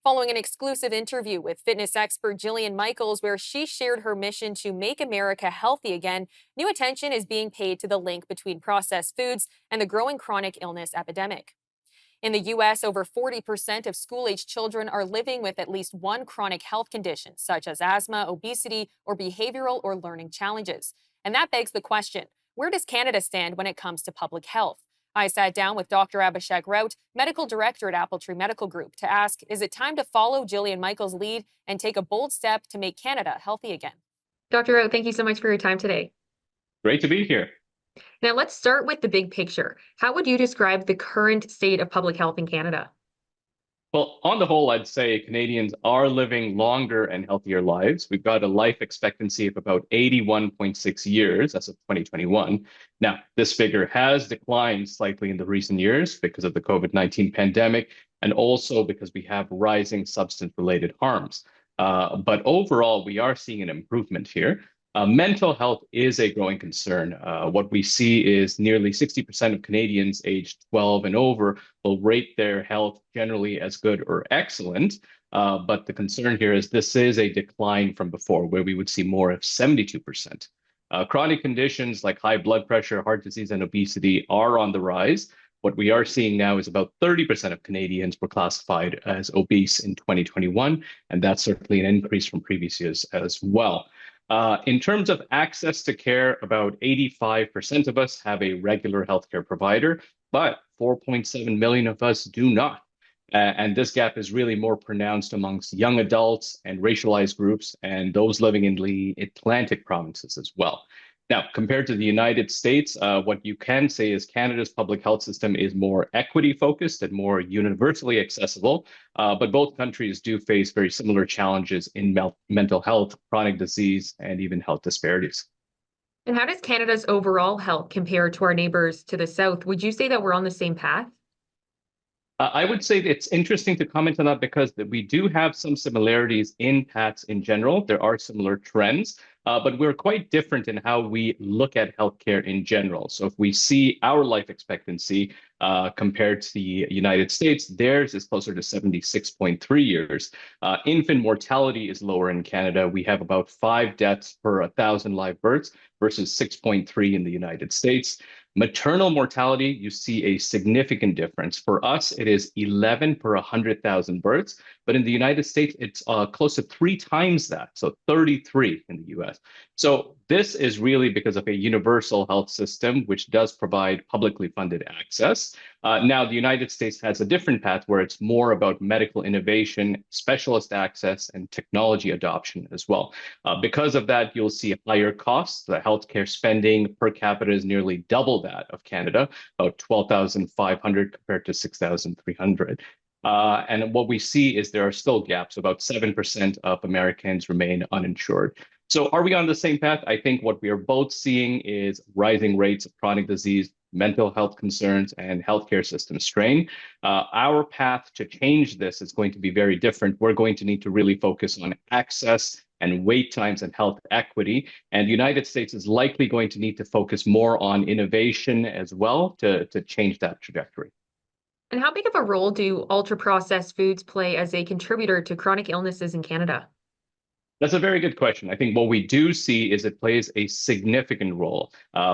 following an exclusive interview with fitness expert Jillian Michaels, where she shared her mission to make America healthy again. New attention is being paid to the link between processed foods and the growing chronic illness epidemic. In the U.S., over 40% of school-aged children are living with at least one chronic health condition, such as asthma, obesity, or behavioral or learning challenges. And that begs the question, where does Canada stand when it comes to public health? I sat down with Dr. Abhishek Raut, medical director at Appletree Medical Group, to ask, is it time to follow Jillian Michaels' lead and take a bold step to make Canada healthy again? Dr. Raut, thank you so much for your time today. Great to be here. Now, let's start with the big picture. How would you describe the current state of public health in Canada? Well, on the whole, I'd say Canadians are living longer and healthier lives. We've got a life expectancy of about 81.6 years as of 2021. Now, this figure has declined slightly in the recent years because of the COVID-19 pandemic and also because we have rising substance-related harms. But overall, we are seeing an improvement here. Mental health is a growing concern. What we see is nearly 60% of Canadians aged 12 and over will rate their health generally as good or excellent. But the concern here is this is a decline from before, where we would see more of 72%. Chronic conditions like high blood pressure, heart disease, and obesity are on the rise. What we are seeing now is about 30% of Canadians were classified as obese in 2021, and that's certainly an increase from previous years as well. In terms of access to care, about 85% of us have a regular healthcare provider, but 4.7 million of us do not. And this gap is really more pronounced amongst young adults and racialized groups and those living in the Atlantic provinces as well. Now, compared to the United States, what you can say is Canada's public health system is more equity focused and more universally accessible. But both countries do face very similar challenges in mental health, chronic disease, and even health disparities. And how does Canada's overall health compare to our neighbors to the south? Would you say that we're on the same path? I would say it's interesting to comment on that because we do have some similarities in paths in general. There are similar trends, but we're quite different in how we look at healthcare in general. So if we see our life expectancy compared to the United States, theirs is closer to 76.3 years. Infant mortality is lower in Canada. We have about 5 deaths per 1,000 live births versus 6.3 in the United States. Maternal mortality, you see a significant difference. For us, it is 11 per 100,000 births, but in the United States, it's close to 3 times that, so 33 in the US. So this is really because of a universal health system, which does provide publicly funded access. Now, the United States has a different path where it's more about medical innovation, specialist access, and technology adoption as well. Because of that, you'll see higher costs. The healthcare spending per capita is nearly double that of Canada, about 12,500 compared to 6,300. And what we see is there are still gaps. About 7% of Americans remain uninsured. So are we on the same path? I think what we are both seeing is rising rates of chronic disease, mental health concerns, and healthcare system strain. Our path to change this is going to be very different. We're going to need to really focus on access and wait times and health equity. And the United States is likely going to need to focus more on innovation as well to change that trajectory. And how big of a role do ultra-processed foods play as a contributor to chronic illnesses in Canada? That's a very good question. I think what we do see is it plays a significant role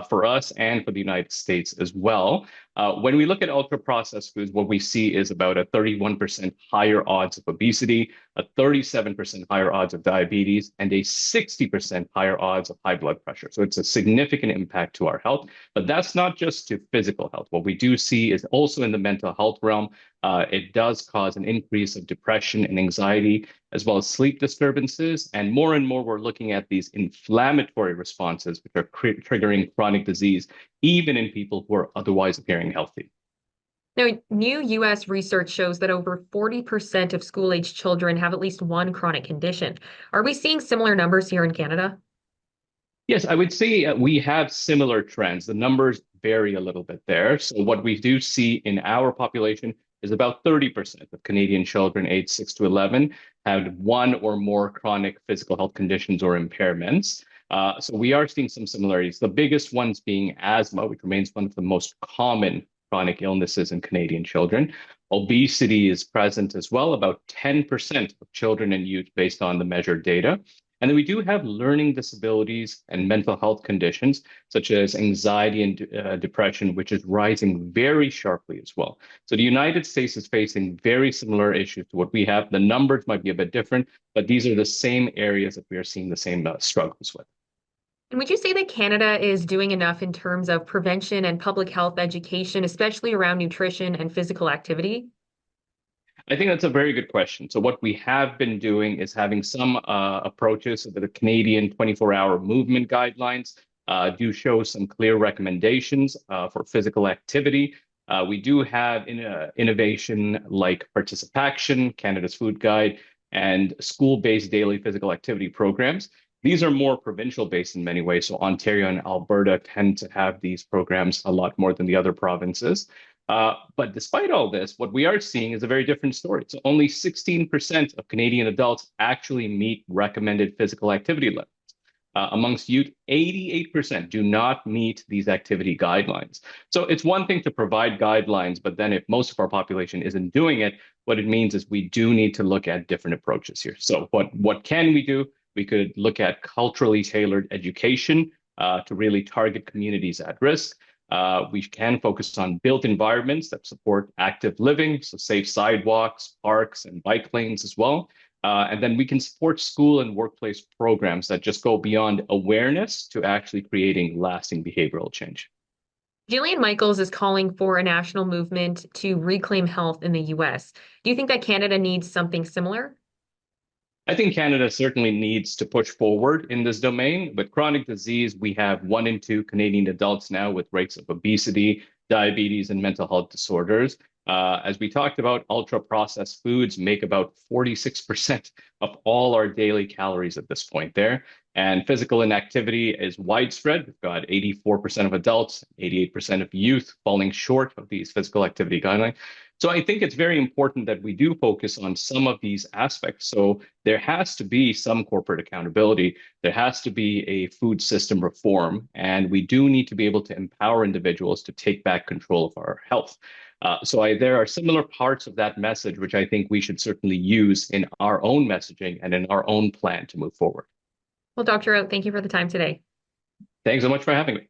for us and for the United States as well. When we look at ultra-processed foods, what we see is about a 31% higher odds of obesity, a 37% higher odds of diabetes, and a 60% higher odds of high blood pressure. So it's a significant impact to our health. But that's not just to physical health. What we do see is also in the mental health realm, it does cause an increase of depression and anxiety, as well as sleep disturbances. And more, we're looking at these inflammatory responses, which are triggering chronic disease, even in people who are otherwise appearing healthy. Now, new U.S. research shows that over 40% of school-aged children have at least one chronic condition. Are we seeing similar numbers here in Canada? Yes, I would say we have similar trends. The numbers vary a little bit there. So what we do see in our population is about 30% of Canadian children aged 6 to 11 had one or more chronic physical health conditions or impairments. So we are seeing some similarities. The biggest ones being asthma, which remains one of the most common chronic illnesses in Canadian children. Obesity is present as well, about 10% of children and youth based on the measured data. And then we do have learning disabilities and mental health conditions, such as anxiety and depression, which is rising very sharply as well. So the United States is facing very similar issues to what we have. The numbers might be a bit different, but these are the same areas that we are seeing the same struggles with. And would you say that Canada is doing enough in terms of prevention and public health education, especially around nutrition and physical activity? I think that's a very good question. So what we have been doing is having some approaches. So the Canadian 24-hour movement guidelines do show some clear recommendations for physical activity. We do have innovation like Participation, Canada's Food Guide, and school-based daily physical activity programs. These are more provincial based in many ways. So Ontario and Alberta tend to have these programs a lot more than the other provinces. But despite all this, what we are seeing is a very different story. So only 16% of Canadian adults actually meet recommended physical activity levels. Amongst youth, 88% do not meet these activity guidelines. So it's one thing to provide guidelines, but then if most of our population isn't doing it, what it means is we do need to look at different approaches here. So what can we do? We could look at culturally tailored education to really target communities at risk. We can focus on built environments that support active living, so safe sidewalks, parks, and bike lanes as well. And then we can support school and workplace programs that just go beyond awareness to actually creating lasting behavioral change. Jillian Michaels is calling for a national movement to reclaim health in the US. Do you think that Canada needs something similar? I think Canada certainly needs to push forward in this domain. With chronic disease, we have 1 in 2 Canadian adults now with rates of obesity, diabetes, and mental health disorders. As we talked about, ultra processed foods make about 46% of all our daily calories at this point there. And physical inactivity is widespread. We've got 84% of adults, 88% of youth falling short of these physical activity guidelines. So I think it's very important that we do focus on some of these aspects. So there has to be some corporate accountability. There has to be a food system reform, and we do need to be able to empower individuals to take back control of our health. There are similar parts of that message, which I think we should certainly use in our own messaging and in our own plan to move forward. Well, Dr. Raut, thank you for the time today. Thanks so much for having me.